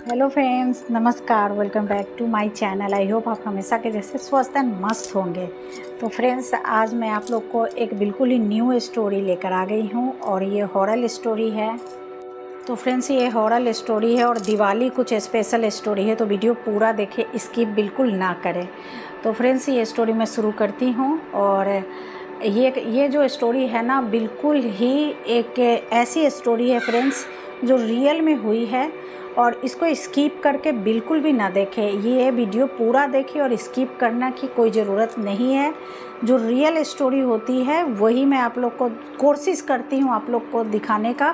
Hello friends, नमस्कार। Welcome back to my channel. I hope आप हमेशा के जैसे स्वस्थ एंड मस्त होंगे। तो फ्रेंड्स, आज मैं आप लोग को एक बिल्कुल ही न्यू स्टोरी लेकर आ गई हूँ और ये हॉरर स्टोरी है। तो फ्रेंड्स, ये हॉरर स्टोरी है और दिवाली कुछ स्पेशल स्टोरी है, तो वीडियो पूरा देखें, स्किप बिल्कुल ना करें। तो फ्रेंड्स, ये स्टोरी मैं शुरू करती हूँ। और ये जो स्टोरी है ना, बिल्कुल ही एक ऐसी स्टोरी है फ्रेंड्स जो रियल में हुई है, और इसको स्किप करके बिल्कुल भी ना देखें। ये वीडियो पूरा देखें और स्किप करना की कोई ज़रूरत नहीं है। जो रियल स्टोरी होती है वही मैं आप लोग को कोशिश करती हूँ आप लोग को दिखाने का।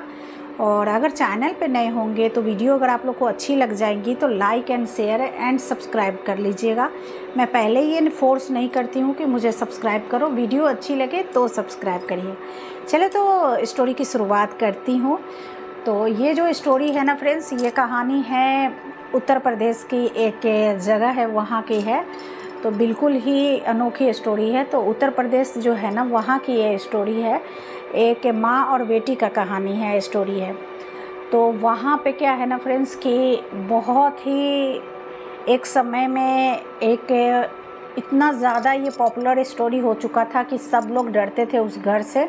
और अगर चैनल पे नए होंगे तो वीडियो अगर आप लोग को अच्छी लग जाएगी तो like and share and subscribe कर लीजिएगा। मैं पहले ही ये फोर्स नहीं करती हूँ कि मुझे सब्सक्राइब करो, वीडियो अच्छी लगे तो सब्सक्राइब करिए। चले तो स्टोरी की शुरुआत करती हूँ। तो ये जो स्टोरी है ना फ्रेंड्स, ये कहानी है उत्तर प्रदेश की एक जगह है, वहाँ की है। तो बिल्कुल ही अनोखी स्टोरी है। तो उत्तर प्रदेश जो है ना, वहाँ की ये स्टोरी है। एक माँ और बेटी का कहानी है, स्टोरी है। तो वहाँ पे क्या है ना फ्रेंड्स कि बहुत ही एक समय में एक इतना ज़्यादा ये पॉपुलर स्टोरी हो चुका था कि सब लोग डरते थे उस घर से।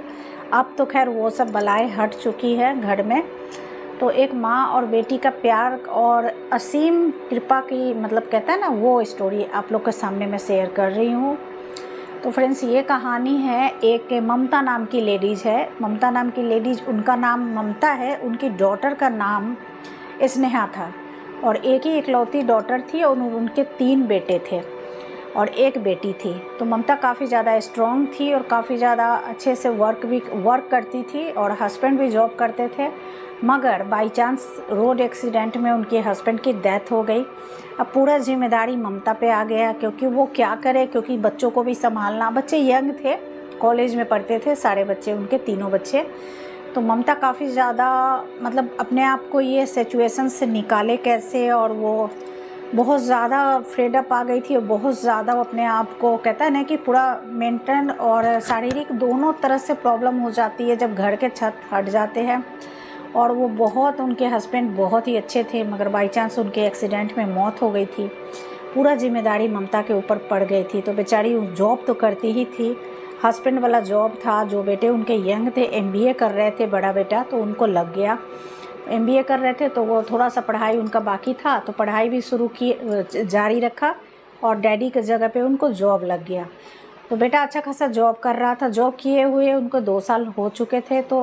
अब तो खैर वो सब बलाएं हट चुकी है घर में। तो एक माँ और बेटी का प्यार और असीम कृपा की, मतलब कहता है ना, वो स्टोरी आप लोग के सामने मैं शेयर कर रही हूँ। तो फ्रेंड्स, ये कहानी है, एक ममता नाम की लेडीज़ है। ममता नाम की लेडीज़, उनका नाम ममता है, उनकी डॉटर का नाम स्नेहा था। और एक ही इकलौती डॉटर थी और उनके 3 बेटे थे और एक बेटी थी। तो ममता काफ़ी ज़्यादा स्ट्रॉन्ग थी और काफ़ी ज़्यादा अच्छे से वर्क करती थी और हस्बैंड भी जॉब करते थे। मगर बाई चांस रोड एक्सीडेंट में उनके हस्बैंड की डेथ हो गई। अब पूरा जिम्मेदारी ममता पे आ गया, क्योंकि वो क्या करे, क्योंकि बच्चों को भी संभालना। बच्चे यंग थे, कॉलेज में पढ़ते थे सारे बच्चे, उनके तीनों बच्चे। तो ममता काफ़ी ज़्यादा, मतलब अपने आप को ये सिचुएशन से निकाले कैसे, और वो बहुत ज़्यादा फ्रेड अप आ गई थी और बहुत ज़्यादा वो अपने आप को, कहता है ना कि पूरा मेंटल और शारीरिक दोनों तरह से प्रॉब्लम हो जाती है जब घर के छत हट जाते हैं। और वो बहुत, उनके हस्बैंड बहुत ही अच्छे थे, मगर बाई चांस उनके एक्सीडेंट में मौत हो गई थी। पूरा जिम्मेदारी ममता के ऊपर पड़ गई थी। तो बेचारी जॉब तो करती ही थी, हस्बैंड वाला जॉब था। जो बेटे उनके यंग थे, एमबीए कर रहे थे, बड़ा बेटा तो उनको लग गया। एमबीए कर रहे थे तो वो थोड़ा सा पढ़ाई उनका बाकी था, तो पढ़ाई भी शुरू की, जारी रखा। और डैडी की जगह पे उनको जॉब लग गया। तो बेटा अच्छा खासा जॉब कर रहा था। जॉब किए हुए उनको 2 साल हो चुके थे। तो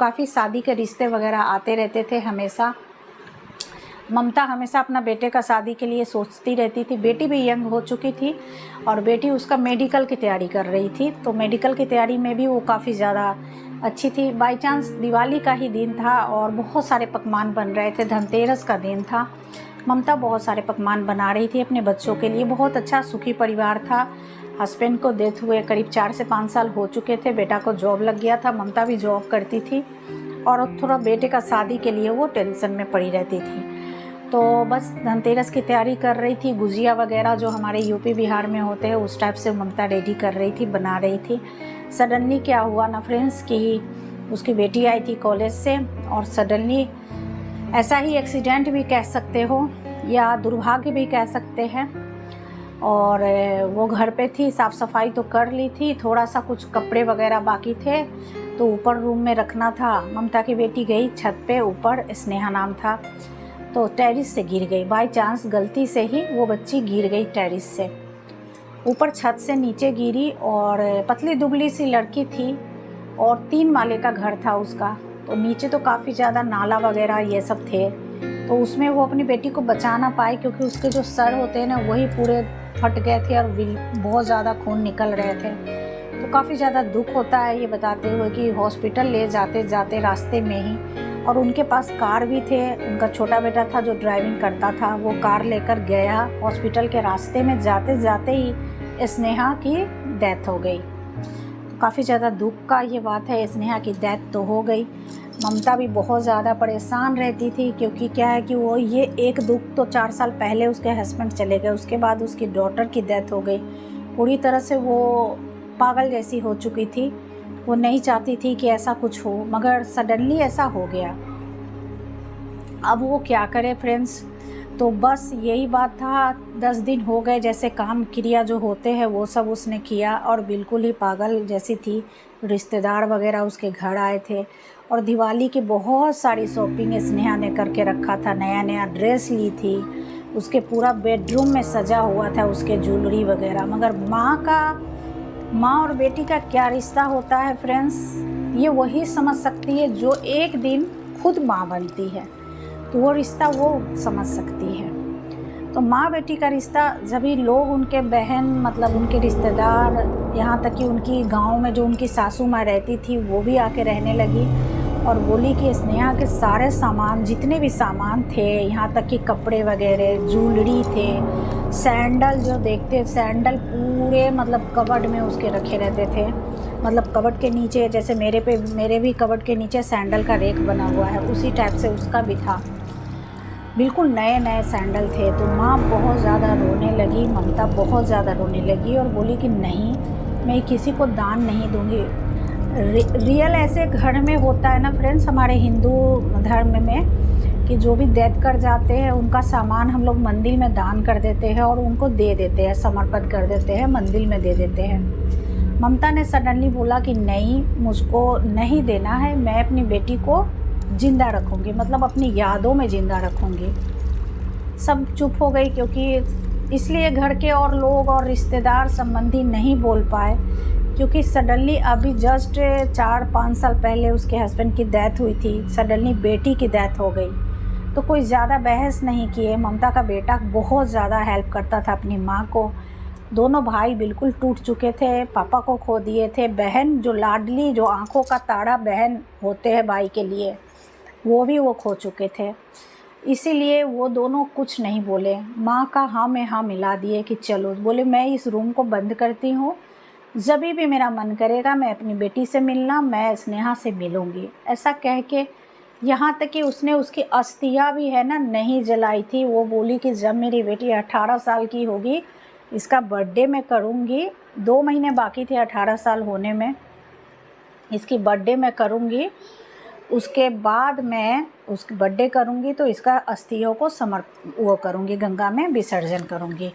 काफ़ी शादी के रिश्ते वगैरह आते रहते थे हमेशा। ममता हमेशा अपना बेटे का शादी के लिए सोचती रहती थी। बेटी भी यंग हो चुकी थी और बेटी उसका मेडिकल की तैयारी कर रही थी। तो मेडिकल की तैयारी में भी वो काफ़ी ज़्यादा अच्छी थी। बाई चांस दिवाली का ही दिन था और बहुत सारे पकवान बन रहे थे, धनतेरस का दिन था। ममता बहुत सारे पकवान बना रही थी अपने बच्चों के लिए। बहुत अच्छा सुखी परिवार था। हस्बैंड को डेथ हुए करीब 4 से 5 साल हो चुके थे। बेटा को जॉब लग गया था, ममता भी जॉब करती थी और थोड़ा बेटे का शादी के लिए वो टेंशन में पड़ी रहती थी। तो बस धनतेरस की तैयारी कर रही थी। गुजिया वगैरह जो हमारे यूपी बिहार में होते हैं उस टाइप से ममता रेडी कर रही थी, बना रही थी। सडनली क्या हुआ ना फ्रेंड्स कि उसकी बेटी आई थी कॉलेज से, और सडनली ऐसा ही एक्सीडेंट भी कह सकते हो या दुर्भाग्य भी कह सकते हैं। और वो घर पे थी, साफ़ सफाई तो कर ली थी, थोड़ा सा कुछ कपड़े वगैरह बाकी थे तो ऊपर रूम में रखना था। ममता की बेटी गई छत पे ऊपर, स्नेहा नाम था, तो टेरिस से गिर गई। बाय चांस गलती से ही वो बच्ची गिर गई टेरिस से ऊपर, छत से नीचे गिरी। और पतली दुबली सी लड़की थी और 3 माले का घर था उसका। तो नीचे तो काफ़ी ज़्यादा नाला वगैरह ये सब थे। तो उसमें वो अपनी बेटी को बचा ना पाए, क्योंकि उसके जो सर होते हैं ना वही पूरे फट गए थे और बहुत ज़्यादा खून निकल रहे थे। तो काफ़ी ज़्यादा दुख होता है ये बताते हुए कि हॉस्पिटल ले जाते जाते रास्ते में ही, और उनके पास कार भी थे, उनका छोटा बेटा था जो ड्राइविंग करता था, वो कार लेकर गया। हॉस्पिटल के रास्ते में जाते जाते ही स्नेहा की डेथ हो गई। तो काफ़ी ज़्यादा दुख का ये बात है, स्नेहा की डेथ तो हो गई। ममता भी बहुत ज़्यादा परेशान रहती थी, क्योंकि क्या है कि वो ये एक दुख तो 4 साल पहले उसके हस्बैंड चले गए, उसके बाद उसकी डॉटर की डेथ हो गई। पूरी तरह से वो पागल जैसी हो चुकी थी। वो नहीं चाहती थी कि ऐसा कुछ हो, मगर सडनली ऐसा हो गया। अब वो क्या करे फ्रेंड्स, तो बस यही बात था। 10 दिन हो गए, जैसे काम क्रिया जो होते हैं वो सब उसने किया और बिल्कुल ही पागल जैसी थी। रिश्तेदार वगैरह उसके घर आए थे और दिवाली की बहुत सारी शॉपिंग स्नेहा ने करके रखा था। नया नया ड्रेस ली थी, उसके पूरा बेडरूम में सजा हुआ था उसके ज्वेलरी वगैरह। मगर माँ और बेटी का क्या रिश्ता होता है फ्रेंड्स, ये वही समझ सकती है जो एक दिन खुद माँ बनती है, तो वो रिश्ता वो समझ सकती है। तो माँ बेटी का रिश्ता, जब भी लोग उनके बहन मतलब उनके रिश्तेदार, यहाँ तक कि उनकी गांव में जो उनकी सासू माँ रहती थी वो भी आके रहने लगी और बोली कि स्नेहा के सारे सामान, जितने भी सामान थे, यहाँ तक कि कपड़े वगैरह, ज्वेलरी थे, सैंडल जो देखते सैंडल पूरे मतलब कबर्ड में उसके रखे रहते थे। मतलब कबर्ड के नीचे, जैसे मेरे भी कबर्ड के नीचे सैंडल का रेक बना हुआ है, उसी टाइप से उसका भी था। बिल्कुल नए नए सैंडल थे। तो माँ बहुत ज़्यादा रोने लगी, ममता बहुत ज़्यादा रोने लगी और बोली कि नहीं, मैं किसी को दान नहीं दूँगी। रियल ऐसे घर में होता है ना फ्रेंड्स, हमारे हिंदू धर्म में, कि जो भी डेथ कर जाते हैं उनका सामान हम लोग मंदिर में दान कर देते हैं और उनको दे देते हैं, समर्पित कर देते हैं, मंदिर में दे देते हैं। ममता ने सडनली बोला कि नहीं, मुझको नहीं देना है, मैं अपनी बेटी को ज़िंदा रखूँगी, मतलब अपनी यादों में ज़िंदा रखूँगी। सब चुप हो गई, क्योंकि इसलिए घर के और लोग और रिश्तेदार संबंधी नहीं बोल पाए, क्योंकि सडनली अभी जस्ट 4-5 साल पहले उसके हस्बैंड की डेथ हुई थी, सडनली बेटी की डेथ हो गई। तो कोई ज़्यादा बहस नहीं किए। ममता का बेटा बहुत ज़्यादा हेल्प करता था अपनी माँ को। दोनों भाई बिल्कुल टूट चुके थे, पापा को खो दिए थे। बहन जो लाडली, जो आंखों का तारा बहन होते हैं भाई के लिए, वो भी वो खो चुके थे। इसीलिए वो दोनों कुछ नहीं बोले। माँ का हाँ में हाँ मिला दिए कि चलो, बोले मैं इस रूम को बंद करती हूँ, जब भी मेरा मन करेगा मैं अपनी बेटी से मिलना, मैं स्नेहा से मिलूँगी, ऐसा कह के। यहाँ तक कि उसने उसकी अस्थियाँ भी है ना नहीं जलाई थी। वो बोली कि जब मेरी बेटी 18 साल की होगी, इसका बर्थडे मैं करूँगी। 2 महीने बाकी थे 18 साल होने में, इसकी बर्थडे मैं करूँगी, उसके बाद मैं उसकी बर्थडे करूँगी तो इसका अस्थियों को वो करूँगी, गंगा में विसर्जन करूँगी।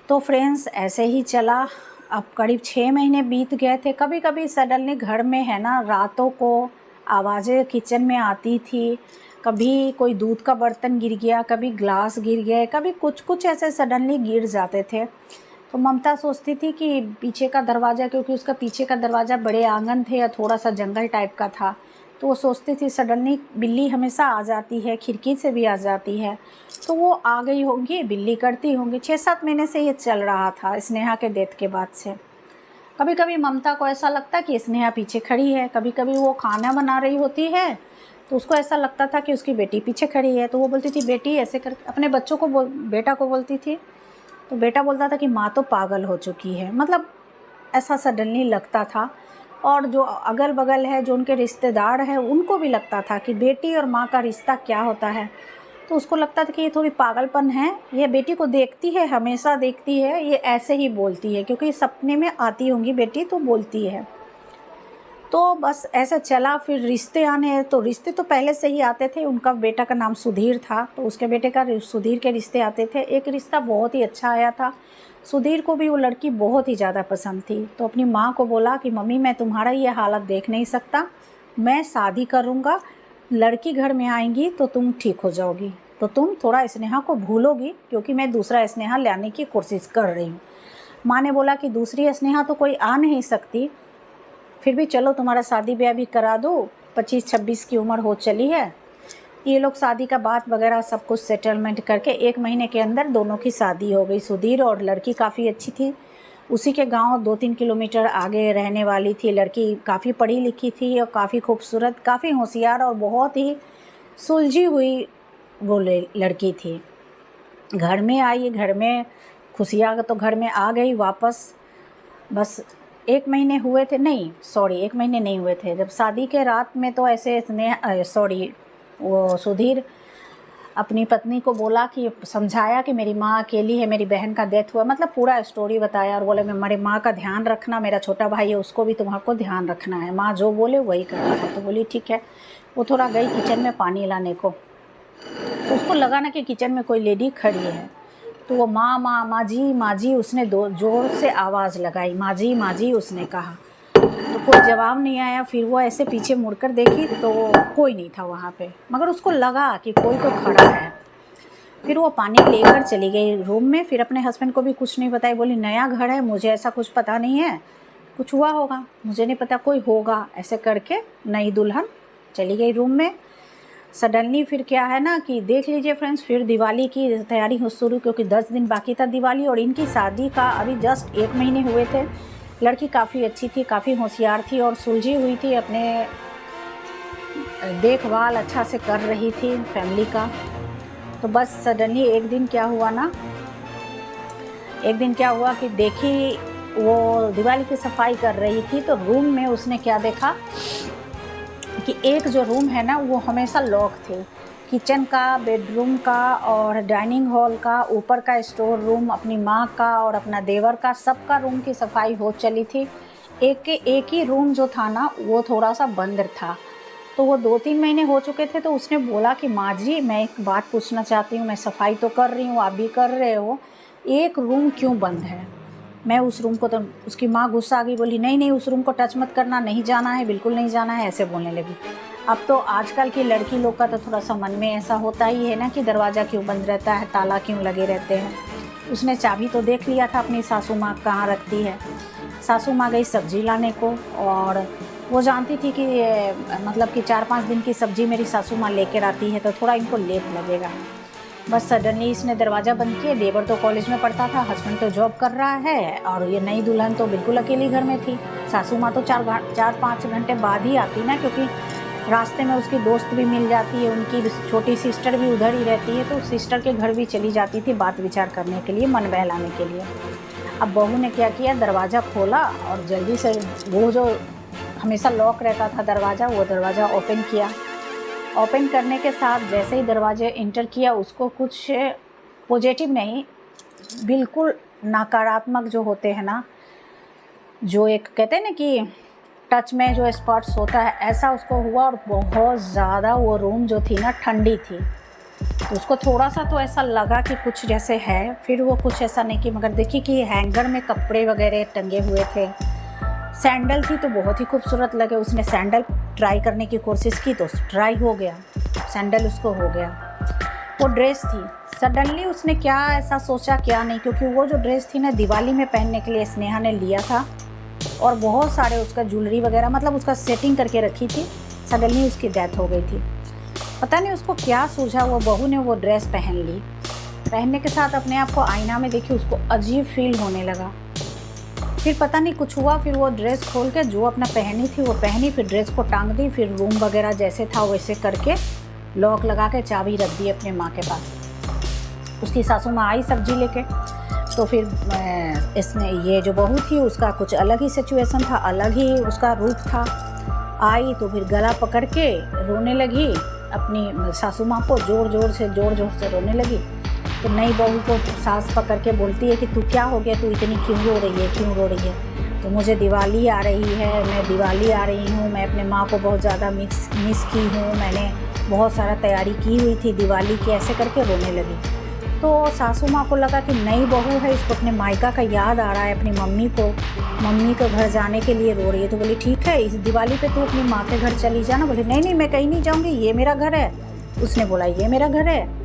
तो फ्रेंड्स ऐसे ही चला। अब करीब 6 महीने बीत गए थे। कभी कभी सडनली घर में है ना, रातों को आवाज़ें किचन में आती थी, कभी कोई दूध का बर्तन गिर गया, कभी ग्लास गिर गए, कभी कुछ ऐसे सडनली गिर जाते थे। तो ममता सोचती थी कि पीछे का दरवाज़ा, क्योंकि उसका पीछे का दरवाज़ा बड़े आंगन थे या थोड़ा सा जंगल टाइप का था, तो वो सोचती थी सडनली बिल्ली हमेशा आ जाती है, खिड़की से भी आ जाती है, तो वो आ गई होंगी, बिल्ली करती होंगी। 6-7 महीने से ये चल रहा था स्नेहा के डेथ के बाद से। कभी कभी ममता को ऐसा लगता कि स्नेहा पीछे खड़ी है, कभी कभी वो खाना बना रही होती है तो उसको ऐसा लगता था कि उसकी बेटी पीछे खड़ी है, तो वो बोलती थी बेटी ऐसे कर, अपने बच्चों को बेटा को बोलती थी, तो बेटा बोलता था कि माँ तो पागल हो चुकी है। मतलब ऐसा सडनली लगता था। और जो अगल बगल है, जो उनके रिश्तेदार हैं, उनको भी लगता था कि बेटी और माँ का रिश्ता क्या होता है। तो उसको लगता था कि ये थोड़ी पागलपन है, ये बेटी को देखती है, हमेशा देखती है, ये ऐसे ही बोलती है, क्योंकि सपने में आती होंगी बेटी तो बोलती है। तो बस ऐसा चला। फिर रिश्ते आने, तो रिश्ते तो पहले से ही आते थे। उनका बेटा का नाम सुधीर था, तो उसके बेटे का सुधीर के रिश्ते आते थे। एक रिश्ता बहुत ही अच्छा आया था। सुधीर को भी वो लड़की बहुत ही ज़्यादा पसंद थी। तो अपनी माँ को बोला कि मम्मी मैं तुम्हारा ये हालत देख नहीं सकता, मैं शादी करूँगा, लड़की घर में आएंगी तो तुम ठीक हो जाओगी, तो तुम थोड़ा स्नेहा को भूलोगी, क्योंकि मैं दूसरा स्नेहा लाने की कोशिश कर रही हूँ। माँ ने बोला कि दूसरी स्नेहा तो कोई आ नहीं सकती, फिर भी चलो तुम्हारा शादी ब्याह भी करा दो, 25-26 की उम्र हो चली है। ये लोग शादी का बात वगैरह सब कुछ सेटलमेंट करके 1 महीने के अंदर दोनों की शादी हो गई। सुधीर, और लड़की काफ़ी अच्छी थी, उसी के गांव 2-3 किलोमीटर आगे रहने वाली थी। लड़की काफ़ी पढ़ी लिखी थी और काफ़ी खूबसूरत, काफ़ी होशियार और बहुत ही सुलझी हुई वो लड़की थी। घर में आई, घर में खुशियाँ तो घर में आ गई वापस। बस 1 महीने हुए थे, नहीं सॉरी 1 महीने नहीं हुए थे, जब शादी के रात में तो ऐसे वो सुधीर अपनी पत्नी को बोला कि समझाया कि मेरी माँ अकेली है, मेरी बहन का डेथ हुआ, मतलब पूरा स्टोरी बताया। और बोले मेरी माँ का ध्यान रखना, मेरा छोटा भाई है उसको भी तुम्हारे ध्यान रखना है, माँ जो बोले वही करना है। तो बोली ठीक है। वो थोड़ा गई किचन में पानी लाने को, तो उसको लगा ना कि किचन में कोई लेडी खड़ी है, तो वो माँ जी उसने ज़ोर से आवाज़ लगाई, माँ जी उसने कहा। तो कोई जवाब नहीं आया। फिर वो ऐसे पीछे मुड़कर देखी तो कोई नहीं था वहाँ पे, मगर उसको लगा कि कोई तो खड़ा है। फिर वो पानी लेकर चली गई रूम में। फिर अपने हस्बैंड को भी कुछ नहीं बताई, बोली नया घर है, मुझे ऐसा कुछ पता नहीं है, कुछ हुआ होगा, मुझे नहीं पता, कोई होगा। ऐसे करके नई दुल्हन चली गई रूम में। सडनली फिर क्या है ना कि देख लीजिए फ्रेंड्स, फिर दिवाली की तैयारी हो शुरू, क्योंकि 10 दिन बाकी था दिवाली और इनकी शादी का अभी जस्ट 1 महीने हुए थे। लड़की काफ़ी अच्छी थी, काफ़ी होशियार थी और सुलझी हुई थी, अपने देखभाल अच्छा से कर रही थी फैमिली का। तो बस सडनली एक दिन क्या हुआ कि देखी, वो दिवाली की सफाई कर रही थी तो रूम में उसने क्या देखा कि एक जो रूम है ना वो हमेशा लॉक थे। किचन का, बेडरूम का और डाइनिंग हॉल का, ऊपर का स्टोर रूम, अपनी माँ का और अपना देवर का, सबका रूम की सफाई हो चली थी। एक ही रूम जो था ना वो थोड़ा सा बंद था। तो वो 2-3 महीने हो चुके थे। तो उसने बोला कि माँ जी मैं एक बात पूछना चाहती हूँ, मैं सफाई तो कर रही हूँ, आप भी कर रहे हो, एक रूम क्यों बंद है? मैं उस रूम को, तो उसकी माँ गुस्सा आ गई, बोली नहीं उस रूम को टच मत करना, नहीं जाना है, बिल्कुल नहीं जाना है, ऐसे बोलने लगी। अब तो आजकल की लड़की लोग का तो थोड़ा सा मन में ऐसा होता ही है ना कि दरवाज़ा क्यों बंद रहता है, ताला क्यों लगे रहते हैं। उसने चाबी तो देख लिया था अपनी सासू माँ कहाँ रखती है। सासू माँ गई सब्जी लाने को और वो जानती थी कि मतलब कि 4-5 दिन की सब्जी मेरी सासू माँ लेकर आती है तो थोड़ा इनको लेट लगेगा। बस सडनली इसने दरवाज़ा बंद किया। देवर तो कॉलेज में पढ़ता था, हस्बैंड तो जॉब कर रहा है और ये नई दुल्हन तो बिल्कुल अकेली घर में थी। सासू माँ तो 4-5 घंटे बाद ही आती ना, क्योंकि रास्ते में उसकी दोस्त भी मिल जाती है, उनकी छोटी सिस्टर भी उधर ही रहती है, तो सिस्टर के घर भी चली जाती थी बात विचार करने के लिए, मन बहलाने के लिए। अब बहू ने क्या किया, दरवाज़ा खोला और जल्दी से वो जो हमेशा लॉक रहता था दरवाज़ा, वो दरवाज़ा ओपन किया। ओपन करने के साथ जैसे ही दरवाजे इंटर किया, उसको कुछ पॉजिटिव नहीं, बिल्कुल नकारात्मक जो होते हैं ना, जो एक कहते हैं ना कि टच में जो स्पॉट्स होता है, ऐसा उसको हुआ। और बहुत ज़्यादा वो रूम जो थी ना ठंडी थी, तो उसको थोड़ा सा तो ऐसा लगा कि कुछ जैसे है। फिर वो कुछ ऐसा नहीं कि, मगर देखी कि हैंगर में कपड़े वगैरह टंगे हुए थे। सैंडल थी तो बहुत ही खूबसूरत लगे। उसने सैंडल ट्राई करने की कोशिश की तो ट्राई हो गया, सैंडल उसको हो गया। वो ड्रेस थी, सडनली उसने क्या ऐसा सोचा क्या नहीं, क्योंकि वो जो ड्रेस थी ना दिवाली में पहनने के लिए स्नेहा ने लिया था और बहुत सारे उसका ज्वेलरी वगैरह, मतलब उसका सेटिंग करके रखी थी। सडनली उसकी डेथ हो गई थी। पता नहीं उसको क्या सूझा, वो बहू ने वो ड्रेस पहन ली। पहनने के साथ अपने आप को आईना में देखी, उसको अजीब फील होने लगा। फिर पता नहीं कुछ हुआ, फिर वो ड्रेस खोल के जो अपना पहनी थी वो पहनी, फिर ड्रेस को टांग दी, फिर रूम वगैरह जैसे था वैसे करके लॉक लगा के चाबी रख दी अपने माँ के पास। उसकी सासू माँ आई सब्जी लेके, तो फिर इसने ये जो बहू थी उसका कुछ अलग ही सिचुएशन था, अलग ही उसका रूप था। आई तो फिर गला पकड़ के रोने लगी, अपनी सासू माँ को जोर जोर से रोने लगी। तो नई बहू को सास पकड़ के बोलती है कि तू क्या हो गया, तू इतनी क्यों रो रही है। तो मुझे दिवाली आ रही है, मैं दिवाली आ रही हूँ, मैं अपने माँ को बहुत ज़्यादा मिस की हूँ, मैंने बहुत सारा तैयारी की हुई थी दिवाली की, ऐसे करके रोने लगी। तो सासू माँ को लगा कि नई बहू है, इसको अपने मायका का याद आ रहा है, अपनी मम्मी के घर जाने के लिए रो रही है। तो बोली ठीक है, इस दिवाली पे तू अपनी माँ के घर चली जाना। बोली नहीं मैं कहीं नहीं जाऊँगी, ये मेरा घर है। उसने बोला ये मेरा घर है,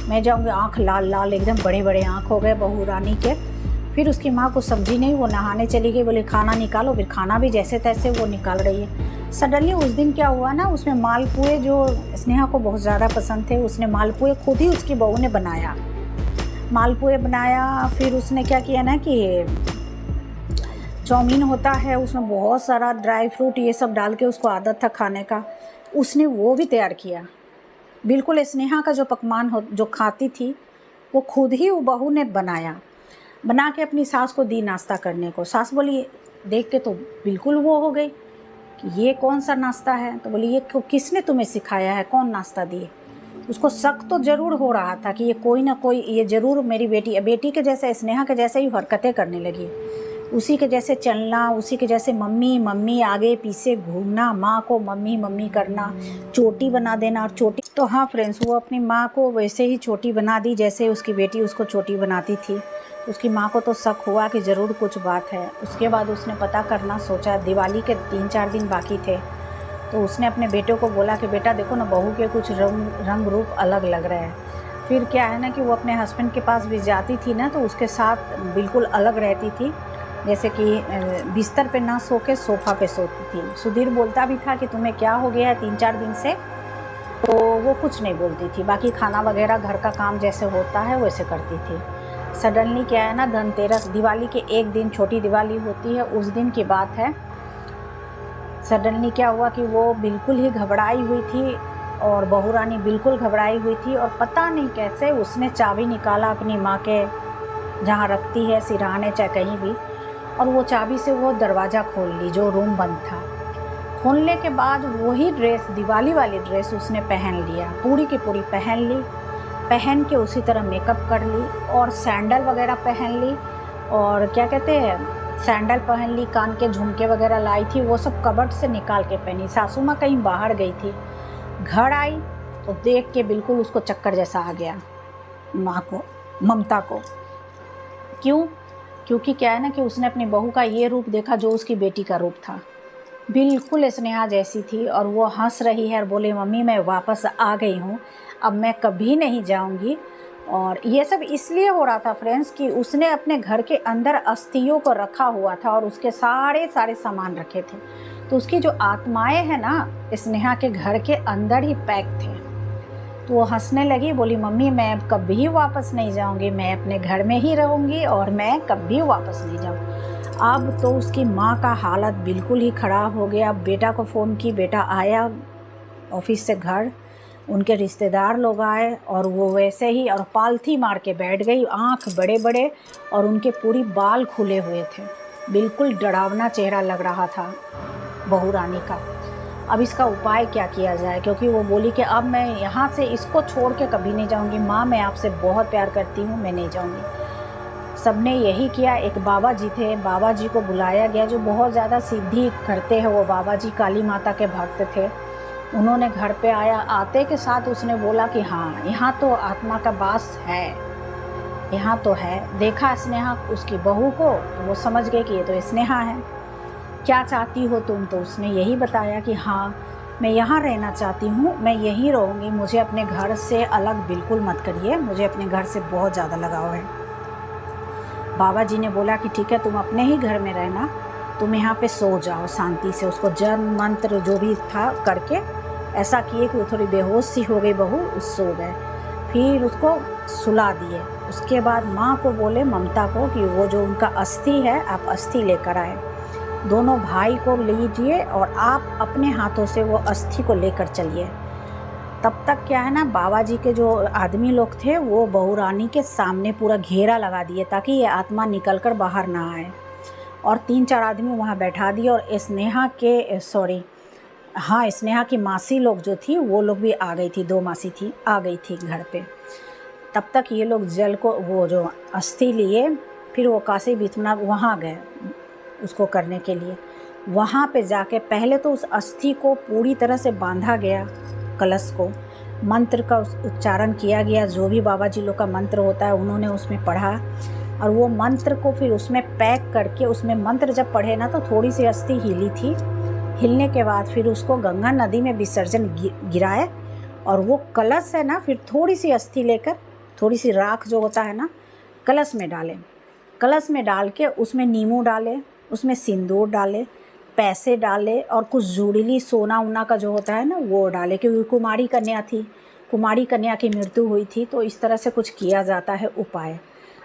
मैं जाऊँगी। आँख लाल एकदम बड़े आँख हो गए बहू रानी के। फिर उसकी माँ को समझी नहीं, वो नहाने चली गई। बोले खाना निकालो, फिर खाना भी जैसे तैसे वो निकाल रही है। सडनली उस दिन क्या हुआ ना, उसमें मालपुए जो स्नेहा को बहुत ज़्यादा पसंद थे, उसने मालपुए खुद ही उसकी बहू ने बनाया। मालपुए बनाया, फिर उसने क्या किया ना कि चाउमीन होता है, उसमें बहुत सारा ड्राई फ्रूट ये सब डाल के, उसको आदत था खाने का, उसने वो भी तैयार किया। बिल्कुल स्नेहा का जो पकवान जो खाती थी वो खुद ही वो बहू ने बना के अपनी सास को दी नाश्ता करने को। सास बोली देख के तो बिल्कुल वो हो गई कि ये कौन सा नाश्ता है। तो बोली ये किसने तुम्हें सिखाया है, कौन नाश्ता दिए। उसको शक तो ज़रूर हो रहा था कि ये कोई ना कोई, ये ज़रूर मेरी बेटी के जैसे, स्नेहा के जैसे ही हरकतें करने लगी। उसी के जैसे चलना, उसी के जैसे मम्मी मम्मी आगे पीछे घूमना, माँ को मम्मी मम्मी करना, चोटी बना देना। और चोटी तो हाँ फ्रेंड्स, वो अपनी माँ को वैसे ही चोटी बना दी जैसे उसकी बेटी उसको चोटी बनाती थी। उसकी माँ को तो शक हुआ कि ज़रूर कुछ बात है। उसके बाद उसने पता करना सोचा। दिवाली के 3-4 दिन बाकी थे, तो उसने अपने बेटे को बोला कि बेटा देखो ना, बहू के कुछ रंग रूप अलग लग रहे हैं। फिर क्या है ना कि वो अपने हस्बैंड के पास भी जाती थी ना, तो उसके साथ बिल्कुल अलग रहती थी, जैसे कि बिस्तर पे ना सो के सोफ़ा पे सोती थी। सुधीर बोलता भी था कि तुम्हें क्या हो गया है 3-4 दिन से, तो वो कुछ नहीं बोलती थी। बाकी खाना वगैरह घर का काम जैसे होता है वैसे करती थी। सडनली क्या है ना, धनतेरस, दिवाली के एक दिन, छोटी दिवाली होती है उस दिन की बात है, सडनली क्या हुआ कि वो बिल्कुल ही घबराई हुई थी और बहू रानी बिल्कुल घबराई हुई थी। और पता नहीं कैसे उसने चाबी निकाला अपनी माँ के जहाँ रखती है, सिरहाने चाहे कहीं भी, और वो चाबी से वो दरवाज़ा खोल ली जो रूम बंद था। खोलने के बाद वही ड्रेस, दिवाली वाली ड्रेस उसने पहन लिया, पूरी की पूरी पहन ली। पहन के उसी तरह मेकअप कर ली और सैंडल वगैरह पहन ली, और क्या कहते हैं, सैंडल पहन ली, कान के झुमके वगैरह लाई थी, वो सब कबर्ड से निकाल के पहनी। सासू माँ कहीं बाहर गई थी, घर आई तो देख के बिल्कुल उसको चक्कर जैसा आ गया, माँ को, ममता को। क्यों? क्योंकि क्या है ना कि उसने अपनी बहू का ये रूप देखा जो उसकी बेटी का रूप था, बिल्कुल स्नेहा जैसी थी। और वो हंस रही है और बोले मम्मी मैं वापस आ गई हूँ, अब मैं कभी नहीं जाऊँगी। और ये सब इसलिए हो रहा था फ्रेंड्स कि उसने अपने घर के अंदर अस्थियों को रखा हुआ था और उसके सारे सामान रखे थे, तो उसकी जो आत्माएं हैं ना स्नेहा के घर के अंदर ही पैक थे। तो वो हंसने लगी, बोली मम्मी मैं कभी वापस नहीं जाऊँगी, मैं अपने घर में ही रहूँगी और मैं कभी वापस नहीं जाऊँ। अब तो उसकी माँ का हालत बिल्कुल ही ख़राब हो गया। बेटा को फ़ोन की, बेटा आया ऑफिस से घर, उनके रिश्तेदार लोग आए और वो वैसे ही और पालथी मार के बैठ गई, आँख बड़े बड़े और उनके पूरी बाल खुले हुए थे, बिल्कुल डरावना चेहरा लग रहा था बहू रानी का। अब इसका उपाय क्या किया जाए, क्योंकि वो बोली कि अब मैं यहाँ से इसको छोड़ के कभी नहीं जाऊँगी, माँ मैं आपसे बहुत प्यार करती हूँ, मैं नहीं जाऊँगी। सबने यही किया। एक बाबा जी थे, बाबा जी को बुलाया गया जो बहुत ज़्यादा सिद्धि करते हैं। वो बाबा जी काली माता के भक्त थे। उन्होंने घर पे आया, आते के साथ उसने बोला कि हाँ यहाँ तो आत्मा का वास है, यहाँ तो है। देखा स्नेहा उसकी बहू को तो वो समझ गए कि ये तो स्नेहा है। क्या चाहती हो तुम? तो उसने यही बताया कि हाँ मैं यहाँ रहना चाहती हूँ, मैं यहीं रहूँगी, मुझे अपने घर से अलग बिल्कुल मत करिए, मुझे अपने घर से बहुत ज़्यादा लगाव है। बाबा जी ने बोला कि ठीक है तुम अपने ही घर में रहना, तुम यहाँ पे सो जाओ शांति से। उसको जन मंत्र जो भी था करके ऐसा किए कि वो थोड़ी बेहोश सी हो गई बहू, सो गए। फिर उसको सुला दिए। उसके बाद माँ को बोले, ममता को, कि वो जो उनका अस्थि है आप अस्थि लेकर आए, दोनों भाई को लीजिए और आप अपने हाथों से वो अस्थि को लेकर चलिए। तब तक क्या है ना, बाबा जी के जो आदमी लोग थे वो बहू रानी के सामने पूरा घेरा लगा दिए ताकि ये आत्मा निकल कर बाहर ना आए। और 3-4 आदमी वहाँ बैठा दिए और स्नेहा की मासी लोग जो थी वो लोग भी आ गई थी, 2 मासी थी आ गई थी घर पे। तब तक ये लोग जल को वो जो अस्थि लिए, फिर वो काशी विश्वनाथ वहाँ गए उसको करने के लिए। वहाँ पे जाके पहले तो उस अस्थि को पूरी तरह से बांधा गया, कलश को, मंत्र का उच्चारण किया गया, जो भी बाबा जी लोग का मंत्र होता है उन्होंने उसमें पढ़ा। और वो मंत्र को फिर उसमें पैक करके, उसमें मंत्र जब पढ़े ना तो थोड़ी सी अस्थि हिली थी। हिलने के बाद फिर उसको गंगा नदी में विसर्जन गिराए। और वो कलश है ना, फिर थोड़ी सी अस्थि लेकर, थोड़ी सी राख जो होता है ना, कलश में डालें। कलश में डाल के उसमें नींबू डाले, उसमें सिंदूर डाले, पैसे डाले और कुछ जुड़ीली सोना उना का जो होता है ना वो डाले, क्योंकि कुमारी कन्या थी, कुमारी कन्या की मृत्यु हुई थी। तो इस तरह से कुछ किया जाता है उपाय।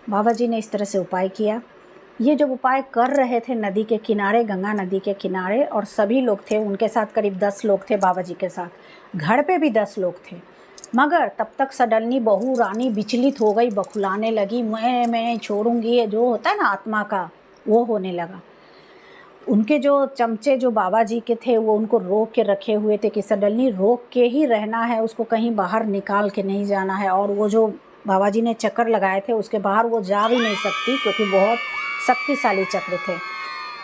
बाबा जी ने इस तरह से उपाय किया। ये जो उपाय कर रहे थे नदी के किनारे, गंगा नदी के किनारे, और सभी लोग थे उनके साथ, करीब 10 लोग थे बाबा जी के साथ। घर पे भी 10 लोग थे। मगर तब तक सडनली बहू रानी विचलित हो गई, बखुलाने लगी, मैं नहीं छोड़ूंगी, ये जो होता है ना आत्मा का, वो होने लगा। उनके जो चमचे जो बाबा जी के थे वो उनको रोक के रखे हुए थे कि सडनली रोक के ही रहना है, उसको कहीं बाहर निकाल के नहीं जाना है। और वो जो बाबा जी ने चक्कर लगाए थे उसके बाहर वो जा भी नहीं सकती, क्योंकि बहुत शक्तिशाली चक्र थे।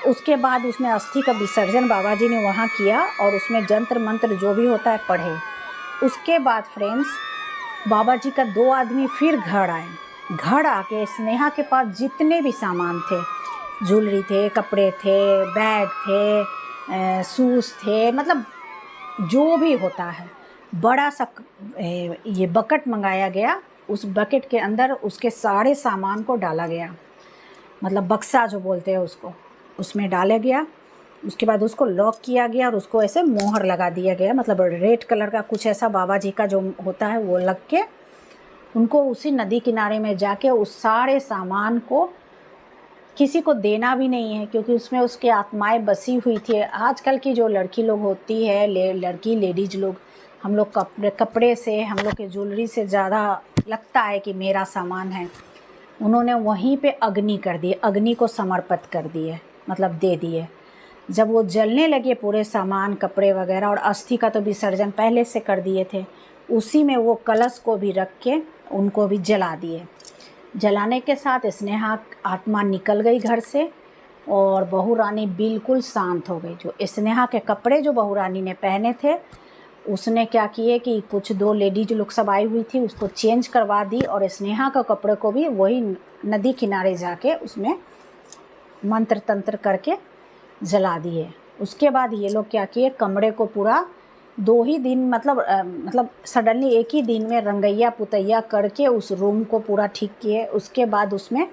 उसके बाद उसमें अस्थि का विसर्जन बाबा जी ने वहाँ किया और उसमें जंत्र मंत्र जो भी होता है पढ़े। उसके बाद फ्रेंड्स बाबा जी का 2 आदमी फिर घर आए। घर आके स्नेहा के पास जितने भी सामान थे, ज्वेलरी थे, कपड़े थे, बैग थे, शूज़ थे, मतलब जो भी होता है, बड़ा सा ये बकेट मंगाया गया। उस बकेट के अंदर उसके सारे सामान को डाला गया, मतलब बक्सा जो बोलते हैं उसको, उसमें डाला गया। उसके बाद उसको लॉक किया गया और उसको ऐसे मोहर लगा दिया गया, मतलब रेड कलर का कुछ ऐसा बाबा जी का जो होता है वो लग के उनको उसी नदी किनारे में जाके उस सारे सामान को किसी को देना भी नहीं है, क्योंकि उसमें उसकी आत्माएं बसी हुई थी। आजकल की जो लड़की लोग होती है, लड़की लेडीज लोग, हम लोग कपड़े से, हम लोग के ज्वेलरी से ज़्यादा लगता है कि मेरा सामान है। उन्होंने वहीं पे अग्नि कर दी, अग्नि को समर्पित कर दिए, मतलब दे दिए। जब वो जलने लगे पूरे सामान, कपड़े वगैरह, और अस्थि का तो विसर्जन पहले से कर दिए थे, उसी में वो कलश को भी रख के उनको भी जला दिए। जलाने के साथ स्नेहा आत्मा निकल गई घर से और बहू रानी बिल्कुल शांत हो गई। जो स्नेहा के कपड़े जो बहू रानी ने पहने थे, उसने क्या किए कि कुछ 2 लेडीज लोग सब आई हुई थी, उसको चेंज करवा दी और स्नेहा का कपड़े को भी वही नदी किनारे जाके उसमें मंत्र तंत्र करके जला दिए। उसके बाद ये लोग क्या किए, कमरे को पूरा 2 ही दिन, मतलब सडनली एक ही दिन में रंगैया पुतैया करके उस रूम को पूरा ठीक किए। उसके बाद उसमें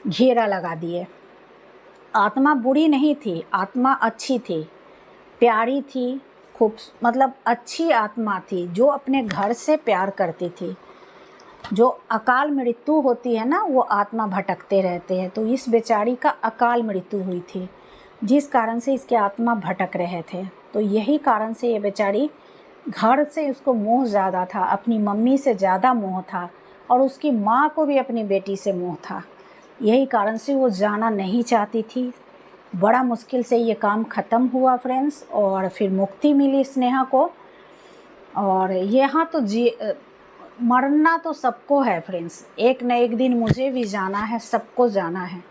घेरा लगा दिए। आत्मा बुरी नहीं थी, आत्मा अच्छी थी, प्यारी थी, खूब, मतलब अच्छी आत्मा थी जो अपने घर से प्यार करती थी। जो अकाल मृत्यु होती है ना, वो आत्मा भटकते रहते हैं, तो इस बेचारी का अकाल मृत्यु हुई थी, जिस कारण से इसके आत्मा भटक रहे थे। तो यही कारण से ये बेचारी, घर से उसको मोह ज़्यादा था, अपनी मम्मी से ज़्यादा मोह था, और उसकी माँ को भी अपनी बेटी से मोह था। यही कारण से वो जाना नहीं चाहती थी। बड़ा मुश्किल से ये काम ख़त्म हुआ फ्रेंड्स, और फिर मुक्ति मिली स्नेहा को। और यहाँ तो मरना तो सबको है फ्रेंड्स, एक न एक दिन मुझे भी जाना है, सबको जाना है।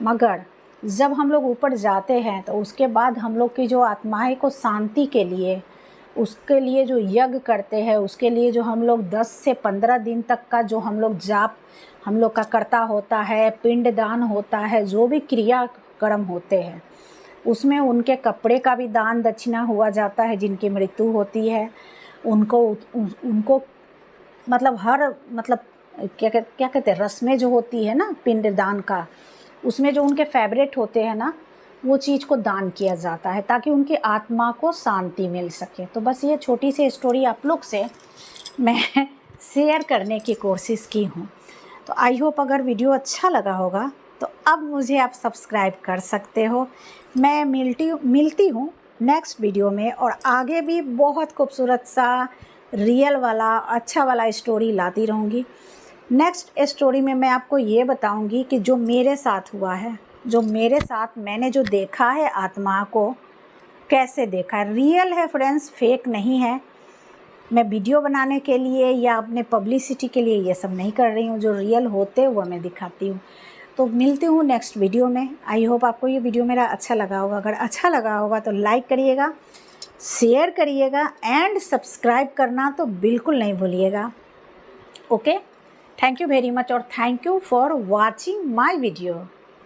मगर जब हम लोग ऊपर जाते हैं तो उसके बाद हम लोग की जो आत्माएं को शांति के लिए, उसके लिए जो यज्ञ करते हैं, उसके लिए जो हम लोग 10 से 15 दिन तक का जो हम लोग जाप हम लोग का करता होता है, पिंडदान होता है, जो भी क्रियाक्रम होते हैं, उसमें उनके कपड़े का भी दान दक्षिणा हुआ जाता है। जिनकी मृत्यु होती है उनको मतलब हर, मतलब क्या कहते हैं, रस्में जो होती है ना पिंडदान का, उसमें जो उनके फेवरेट होते हैं ना, वो चीज़ को दान किया जाता है ताकि उनकी आत्मा को शांति मिल सके। तो बस ये छोटी सी स्टोरी आप लोग से मैं शेयर करने की कोशिश की हूँ। तो आई होप अगर वीडियो अच्छा लगा होगा तो अब मुझे आप सब्सक्राइब कर सकते हो। मैं मिलती हूँ नेक्स्ट वीडियो में, और आगे भी बहुत खूबसूरत सा रियल वाला अच्छा वाला स्टोरी लाती रहूँगी। नेक्स्ट स्टोरी में मैं आपको ये बताऊँगी कि जो मेरे साथ हुआ है, जो मेरे साथ मैंने जो देखा है आत्मा को, कैसे देखा है। रियल है फ्रेंड्स, फेक नहीं है। मैं वीडियो बनाने के लिए या अपने पब्लिसिटी के लिए ये सब नहीं कर रही हूँ, जो रियल होते हैं वो मैं दिखाती हूँ। तो मिलती हूँ नेक्स्ट वीडियो में। आई होप आपको ये वीडियो मेरा अच्छा लगा होगा। अगर अच्छा लगा होगा तो लाइक करिएगा, शेयर करिएगा, एंड सब्सक्राइब करना तो बिल्कुल नहीं भूलिएगा। Okay, thank you very much, और thank you for watching my video.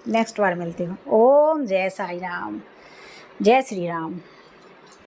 Next बार मिलती हूँ। ओम जय साई राम, जय श्री राम।